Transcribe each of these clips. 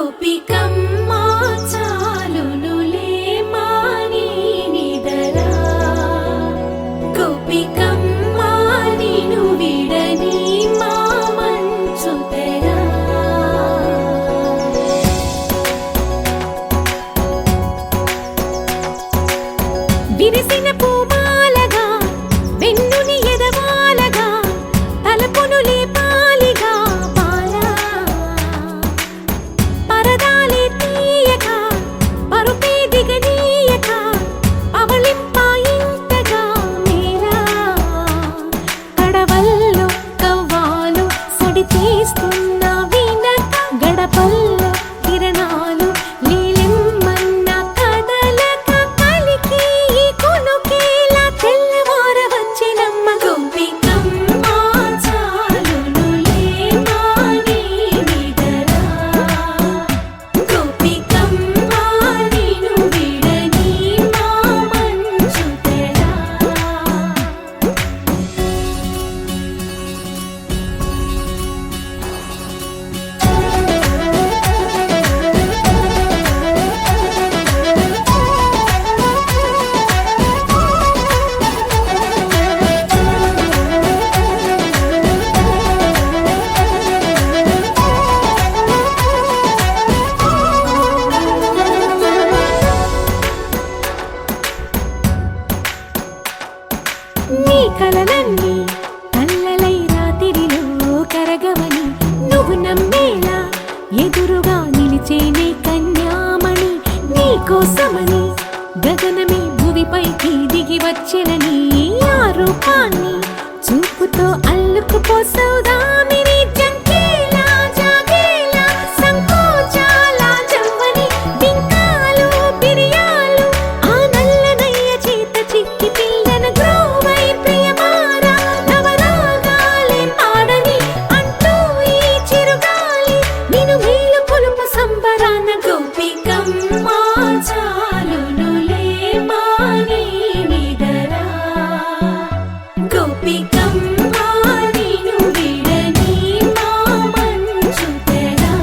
గోపికమ్మా చాలునులే మాని నిదరా గోపికమ్మా నిను విడని మా మంచు తెరా విరిసిన పూమాలగా వెన్నుని ఎదవాలగా తలపును లేపాలిగా బాలా పరదాలే తీయక పరుపే దిగనీయక అవళింపాయింతగా మేరా కడవల్లో కవ్వాలు సడి చేస్తున్న వినత గడపల్లో కిరణాలు లీలెమ్మన్న కదలక కలికి ఈ కొనుకేలా తెల్లవార వచ్చినమ్మ గోపికమ్మా చాలునులే మాని నిదరా గోపికమ్మా నిను విడని మా మంచు తెరా నీ కలలన్నీ కల్లలై రాత్రిలో కరగవని నువ్వు నమ్మేలా ఎదురుగా నిలిచేనే కన్యామణి నీ కోసమని గగనమే భువిపైకి దిగి వచ్చెనని ఆ రూపాన్ని చూపుతో అల్లుకుపోసౌదామిని జంకేలా జాగేలా సంకోచాల జవ్వని బింకాలు బిరియాలు ఆ నల్లనయ్య చేత చిక్కి పిల్లన గ్రోవై ప్రియమారా నవరాగాలే పాడని అంటూ ఈ చిరుగాలి నిను మేలు కొలుపు సంబరాన గోపికమ్మా చాలునులే మాని నిదరా గోపికమ్మా నిను విడని మా మంచు తెరా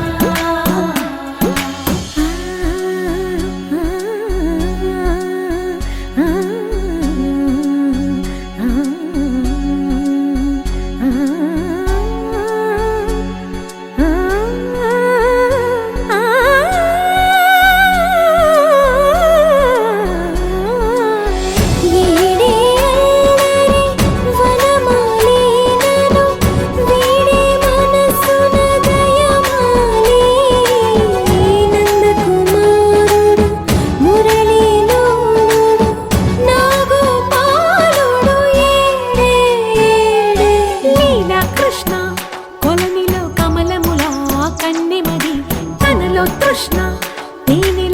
కృష్ణ కొలనిలో కమలములా కన్నెమది తనలో తృష్ణ తేనె